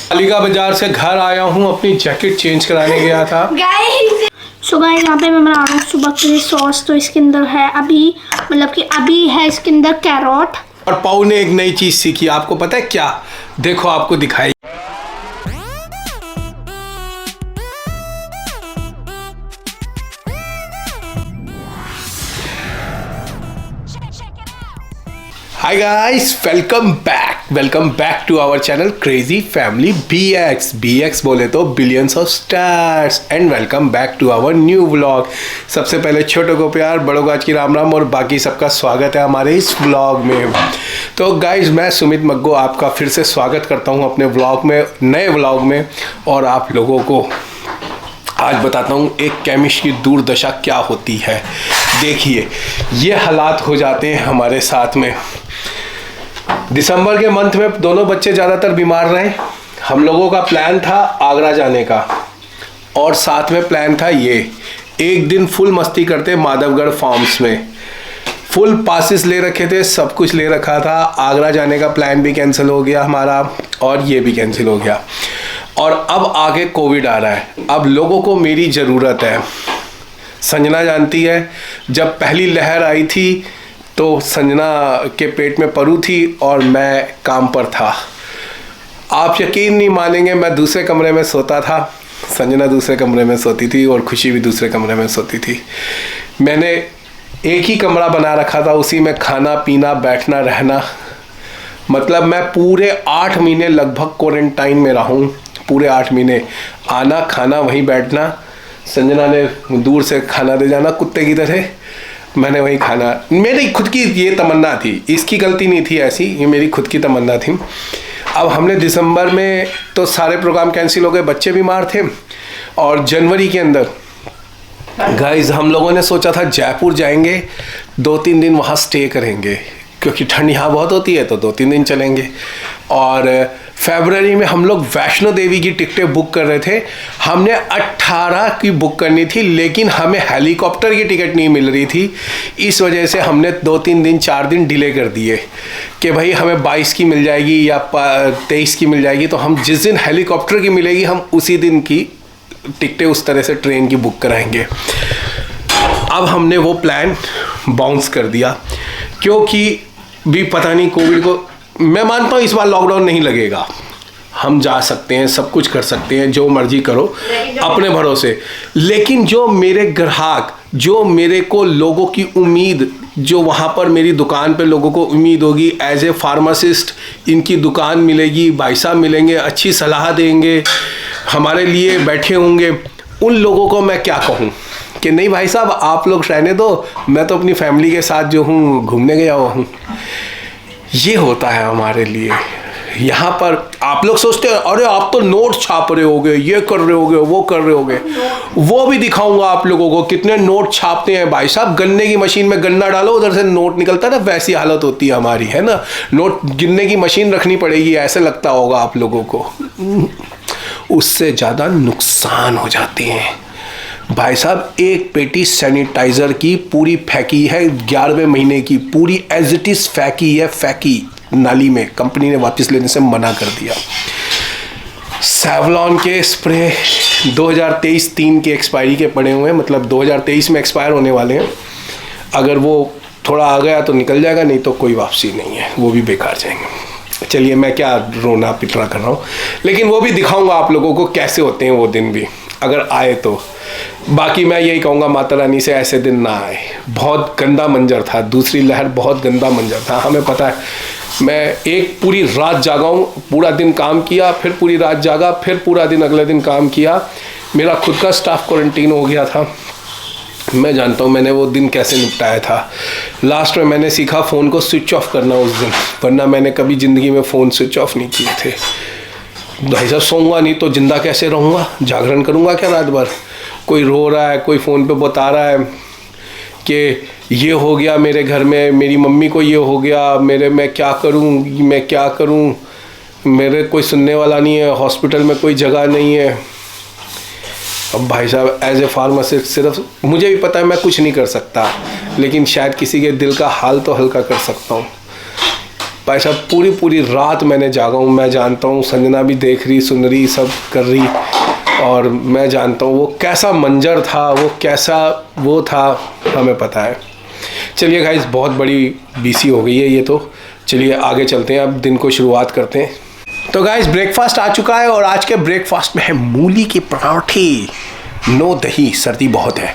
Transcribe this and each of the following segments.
पालिका बाजार से घर आया हूँ, अपनी जैकेट चेंज कराने गया था। सो गाइस यहाँ पे मैं बना रहा हूँ सुबह के लिए सॉस। तो इसके अंदर है अभी है इसके अंदर कैरोट। और पाऊ ने एक नई चीज सीखी, आपको पता है क्या? देखो आपको दिखाई। Hi guys, welcome back to our channel crazy family BX बोले तो billions of stars. And welcome back to our new vlog. सबसे पहले छोटों को प्यार, बड़ों को आज की राम राम और बाकी सबका स्वागत है हमारे इस व्लॉग में। तो गाइस, मैं सुमित मग्गो आपका फिर से स्वागत करता हूं अपने व्लॉग में, नए व्लॉग में। और आप लोगों को आज बताता हूँ एक केमिस्ट की दुर्दशा क्या होती है। देखिए, ये हालात हो जाते हैं हमारे साथ में। दिसंबर के मंथ में दोनों बच्चे ज़्यादातर बीमार रहे। हम लोगों का प्लान था आगरा जाने का, और साथ में प्लान था ये एक दिन फुल मस्ती करते माधवगढ़ फार्म्स में। फुल पासिस ले रखे थे, सब कुछ ले रखा था। आगरा जाने का प्लान भी कैंसिल हो गया हमारा, और ये भी कैंसिल हो गया। और अब आगे कोविड आ रहा है। अब लोगों को मेरी ज़रूरत है। संजना जानती है, जब पहली लहर आई थी तो संजना के पेट में परू थी और मैं काम पर था। आप यकीन नहीं मानेंगे, मैं दूसरे कमरे में सोता था, संजना दूसरे कमरे में सोती थी और खुशी भी दूसरे कमरे में सोती थी। मैंने एक ही कमरा बना रखा था, उसी में खाना पीना बैठना रहना। मतलब मैं पूरे 8 महीने लगभग क्वारंटाइन में रहा हूँ। पूरे 8 महीने आना खाना वहीं बैठना। संजना ने दूर से खाना दे जाना कुत्ते की तरह, मैंने वही खाना। मेरी खुद की ये तमन्ना थी, इसकी गलती नहीं थी ऐसी, ये मेरी खुद की तमन्ना थी। अब हमने दिसंबर में तो सारे प्रोग्राम कैंसिल हो गए, बच्चे बीमार थे। और जनवरी के अंदर गाइस हम लोगों ने सोचा था जयपुर जाएंगे, 2-3 दिन वहाँ स्टे करेंगे, क्योंकि ठंड यहाँ बहुत होती है तो 2-3 दिन चलेंगे। और फरवरी में हम लोग वैष्णो देवी की टिकटें बुक कर रहे थे। हमने 18 की बुक करनी थी, लेकिन हमें हेलीकॉप्टर की टिकट नहीं मिल रही थी। इस वजह से हमने 2-3 दिन 4 दिन डिले कर दिए कि भाई हमें 22 की मिल जाएगी या 23 की मिल जाएगी। तो हम जिस दिन हेलीकॉप्टर की मिलेगी हम उसी दिन की टिकटें उस तरह से ट्रेन की बुक कराएंगे। अब हमने वो प्लान बाउंस कर दिया, क्योंकि भी पता नहीं कोविड को, मैं मानता हूँ इस बार लॉकडाउन नहीं लगेगा, हम जा सकते हैं, सब कुछ कर सकते हैं, जो मर्जी करो अपने भरोसे। लेकिन जो मेरे ग्राहक, जो मेरे को लोगों की उम्मीद, जो वहाँ पर मेरी दुकान पे लोगों को उम्मीद होगी एज ए फार्मासिस्ट, इनकी दुकान मिलेगी, भाई साहब मिलेंगे, अच्छी सलाह देंगे, हमारे लिए बैठे होंगे, उन लोगों को मैं क्या कहूँ कि नहीं भाई साहब आप लोग रहने दो, मैं तो अपनी फैमिली के साथ जो हूँ घूमने गया हुआ हूँ। ये होता है हमारे लिए। यहाँ पर आप लोग सोचते हैं अरे आप तो नोट छाप रहे होगे, ये कर रहे होगे, वो कर रहे होगे। वो भी दिखाऊंगा आप लोगों को कितने नोट छापते हैं भाई साहब। गन्ने की मशीन में गन्ना डालो, उधर से नोट निकलता है ना, वैसी हालत होती है हमारी, है ना। नोट गिनने की मशीन रखनी पड़ेगी, ऐसे लगता होगा आप लोगों को। उससे ज़्यादा नुकसान हो जाते हैं भाई साहब। एक पेटी सैनिटाइज़र की पूरी फेंकी है, 11वें महीने की पूरी एज इट इज़ फेंकी नाली में। कंपनी ने वापस लेने से मना कर दिया। सेवलॉन के स्प्रे 2023-3 के एक्सपायरी के पड़े हुए हैं, मतलब 2023 में एक्सपायर होने वाले हैं। अगर वो थोड़ा आ गया तो निकल जाएगा, नहीं तो कोई वापसी नहीं है, वो भी बेकार जाएंगे। चलिए, मैं क्या रोना पिटना कर रहा हूँ, लेकिन वो भी दिखाऊंगा आप लोगों को कैसे होते हैं वो दिन भी, अगर आए तो। बाकी मैं यही कहूँगा माता रानी से ऐसे दिन ना आए। बहुत गंदा मंजर था, दूसरी लहर बहुत गंदा मंजर था, हमें पता है। मैं एक पूरी रात जागा हूँ, पूरा दिन काम किया, फिर पूरी रात जागा, फिर पूरा दिन अगले दिन काम किया। मेरा खुद का स्टाफ क्वारंटीन हो गया था। मैं जानता हूँ मैंने वो दिन कैसे निपटाया था। लास्ट में मैंने सीखा फ़ोन को स्विच ऑफ करना उस दिन, वरना मैंने कभी ज़िंदगी में फ़ोन स्विच ऑफ नहीं किए थे। भाई साहब सोऊंगा नहीं तो जिंदा कैसे रहूँगा, जागरण करूँगा क्या रात भर। कोई रो रहा है, कोई फ़ोन पे बता रहा है कि ये हो गया मेरे घर में, मेरी मम्मी को ये हो गया, मैं क्या करूँ, मेरे कोई सुनने वाला नहीं है, हॉस्पिटल में कोई जगह नहीं है। अब भाई साहब एज ए फार्मासिस्ट सिर्फ मुझे भी पता है मैं कुछ नहीं कर सकता, लेकिन शायद किसी के दिल का हाल तो हल्का कर सकता हूँ। भाई साहब पूरी रात मैंने जागा हूँ। मैं जानता हूँ संजना भी देख रही, सुन रही, सब कर रही, और मैं जानता हूँ वो कैसा मंजर था, वो कैसा वो था, हमें पता है। चलिए गाइस, बहुत बड़ी बीसी हो गई है ये तो। चलिए आगे चलते हैं, अब दिन को शुरुआत करते हैं। तो गाइस ब्रेकफास्ट आ चुका है और आज के ब्रेकफास्ट में है मूली के पराठे, नो दही, सर्दी बहुत है।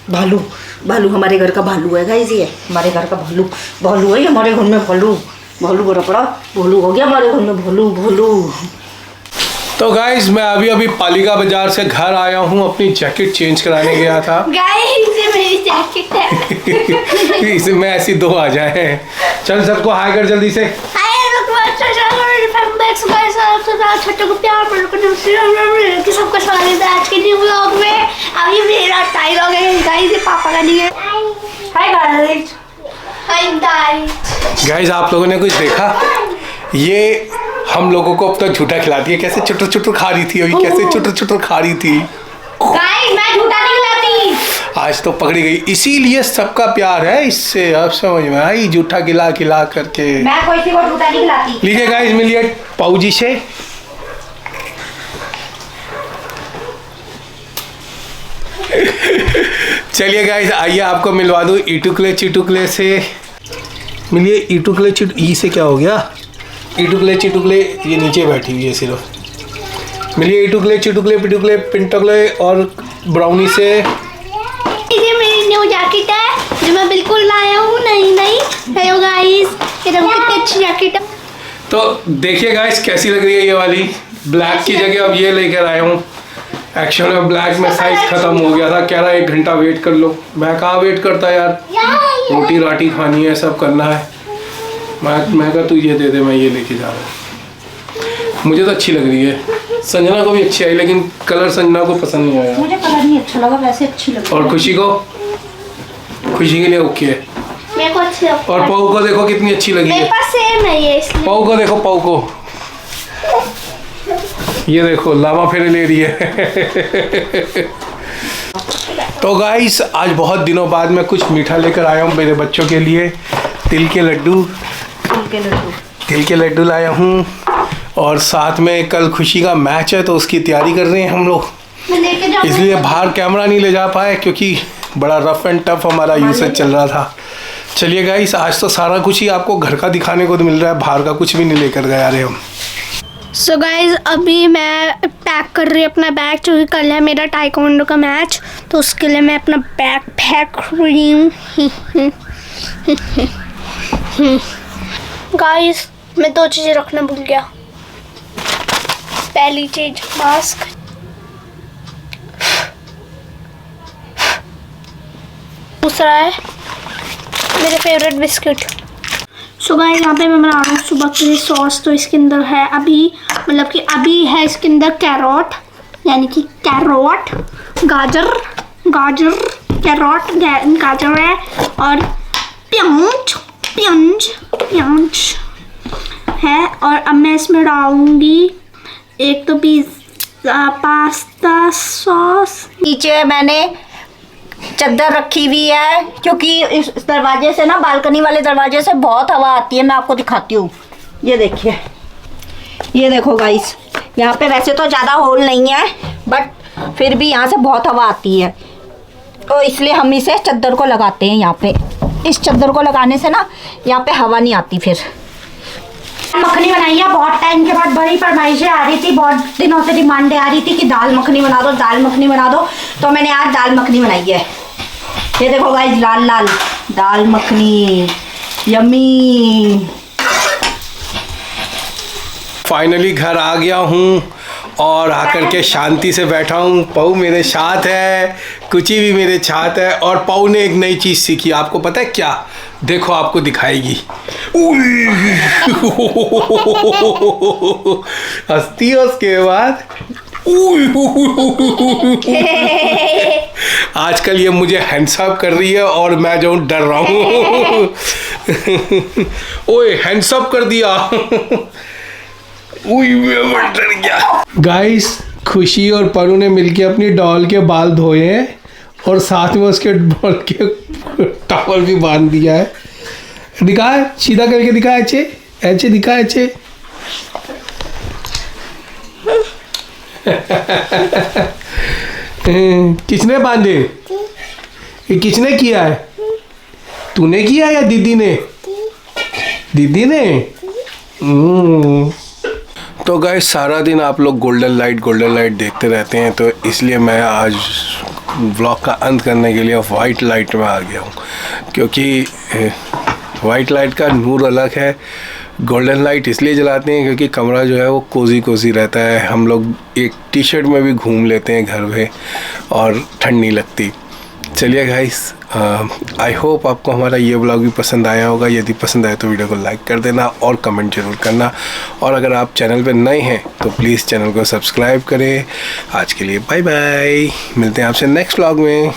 भालू भालू हमारे घर का भालू है गाइस, ये हमारे घर का भालू भालू है, हमारे घर में भालू भालू बड़ा बड़ा भालू हो गया हमारे घर में, भालू भालू। तो गाइस मैं अभी पालिका बाजार से घर आया हूँ, अपनी जैकेट चेंज कराने गया था। गाइस ये मेरी जैकेट है। इसमें ऐसी दो आ जाए। चल सबको हाय कर जल्दी से। छोटे को प्यार कि सबका स्वागत है आज के न्यू व्लॉग में। अभी मेरा टाइम हो गया गाइस, ये पापा का नहीं है। Hi guys, hi guys. Guys आप लोगों ने कुछ देखा? ये हम लोगों को अब तो झूठा खिलाती है, कैसे चुटर चुटर खा रही थी अभी, कैसे चुटर चुटर खा रही थी। गाइस मैं झूठा नहीं खिलाती, आज तो पकड़ी गई, इसीलिए सबका प्यार है इससे। अब समझ में आई, झूठा खिला खिला करके। मैं कोई सी को झूठा नहीं खिलाती। लीजिए गाइस, मिलिए पाऊ जी से। चलिए गाइस आइए आपको मिलवा दूं इटुकले चिटुकले से। मिलिए इटुकले ई से क्या हो गया, इटुकले चिटुकले, ये नीचे बैठी हुई है सिर्फ। मिलिए इटुकले चिटुकले पिटुकले पिंटुकले और ब्राउनी से। ये मेरी न्यू जैकेट है जो मैं बिल्कुल लाया हूँ, नहीं हेलो गाइस, ये देखो कितनी अच्छी जैकेट है। तो देखिए गाइस कैसी लग रही है ये वाली, ब्लैक की जगह अब ये लेकर आया हूँ। एक्चुअल में ब्लैक में साइज खत्म हो गया था, कह रहा 1 घंटा वेट कर लो। मैं कहाँ वेट करता यार, रोटी राटी खानी है, सब करना है। मैं कहा तू ये दे दे, मैं ये लेके जा रहा हूँ। मुझे तो अच्छी लग रही है, संजना को भी अच्छी आई, लेकिन कलर संजना को पसंद नहीं आया। मुझे कलर नहीं अच्छा लगा, वैसे अच्छी लगी। और खुशी को, खुशी के लिए ओके है। मेरे को अच्छी लगती है। और पाऊ को देखो कितनी अच्छी लगी मेरे है। पास सेम है ये, इसलिए। पाऊ को देखो, पाऊ को ये देखो लावा फेरे ले रही है। तो गाइस आज बहुत दिनों बाद मैं कुछ मीठा लेकर आया हूँ मेरे बच्चों के लिए। तिल के लड्डू लाया हूँ, और साथ में कल खुशी का मैच है तो उसकी तैयारी कर रहे हैं हम लोग, मैं लेके जाऊंगा। इसलिए बाहर कैमरा नहीं ले जा पाए क्योंकि बड़ा रफ एंड टफ हमारा यूसेज चल रहा था। चलिए गाइस आज तो सारा कुछ ही आपको घर का दिखाने को तो मिल रहा है, बाहर का कुछ भी नहीं लेकर गए आ रहे हम। सो गाइज अभी मैं पैक कर रही हूँ अपना बैग, क्योंकि कल है मेरा टाइकोंडो का मैच, तो उसके लिए मैं अपना बैग पैक कर रही हूँ। गाइज मैं 2 चीज़ें रखना भूल गया। पहली चीज मास्क, दूसरा है मेरे फेवरेट बिस्किट। सो गाइस यहाँ पे मैं बना रहा हूँ सुबह के लिए सॉस। तो इसके अंदर है अभी है इसके अंदर कैरोट, यानी कि कैरोट गाजर गाजर है, और प्याज है। और अब मैं इसमें डालूंगी एक तो पिज़्ज़ा पास्ता सॉस। नीचे मैंने चादर रखी हुई है क्योंकि इस दरवाजे से ना, बालकनी वाले दरवाजे से बहुत हवा आती है। मैं आपको दिखाती हूँ, ये देखिए, ये देखो गाइस, यहाँ पे वैसे तो ज़्यादा होल नहीं है बट फिर भी यहाँ से बहुत हवा आती है, तो इसलिए हम इसे चादर को लगाते हैं यहाँ पे। इस चादर को लगाने से ना यहाँ पे हवा नहीं आती। फिर मखनी बनाई है, बहुत टाइम के बाद बड़ी फरमाइशें आ रही थी, बहुत दिनों से डिमांडें आ रही थी कि दाल मखनी बना दो, दाल मखनी बना दो, तो मैंने आज दाल मखनी बनाई है। ये देखो गाइस, लाल लाल दाल मखनी, यम्मी। फाइनली घर आ गया हूँ और आकर के शांति से बैठा हूँ। पाऊ मेरे साथ है, कुची भी मेरे साथ है, और पाऊ ने एक नई चीज़ सीखी। आपको पता है क्या? देखो आपको दिखाएगी। हंसती है उसके बाद। आजकल ये मुझे हैंडसअप कर रही है और मैं जो डर रहा हूँ। ओए हैंडसअप कर दिया। मैं डर गया। गाइस खुशी और परू ने मिलके अपनी डॉल के बाल धोए हैं और साथ में उसके डॉल के टॉवल भी बांध दिया है। दिखा सीधा करके दिखा, ऐसे दिखा ऐसे। किसने बांधे? ये किसने किया है? तूने किया या दीदी ने? दीदी ने। तो गाइस सारा दिन आप लोग गोल्डन लाइट देखते रहते हैं, तो इसलिए मैं आज व्लॉग का अंत करने के लिए वाइट लाइट में आ गया हूँ, क्योंकि वाइट लाइट का नूर अलग है। गोल्डन लाइट इसलिए जलाते हैं क्योंकि कमरा जो है वो कोजी रहता है। हम लोग एक टी शर्ट में भी घूम लेते हैं घर में और ठंड नहीं लगती। चलिए गाइस, आई होप आपको हमारा ये व्लॉग भी पसंद आया होगा। यदि पसंद आए तो वीडियो को लाइक कर देना और कमेंट जरूर करना, और अगर आप चैनल पे नए हैं तो प्लीज़ चैनल को सब्सक्राइब करें। आज के लिए बाय बाय, मिलते हैं आपसे नेक्स्ट व्लॉग में।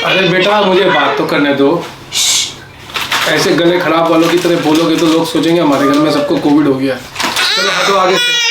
अरे बेटा मुझे बात तो करने दो। ऐसे गले खराब वालों की तरह बोलोगे तो लोग सोचेंगे हमारे घर में सबको कोविड हो गया। चलो हटो आगे से।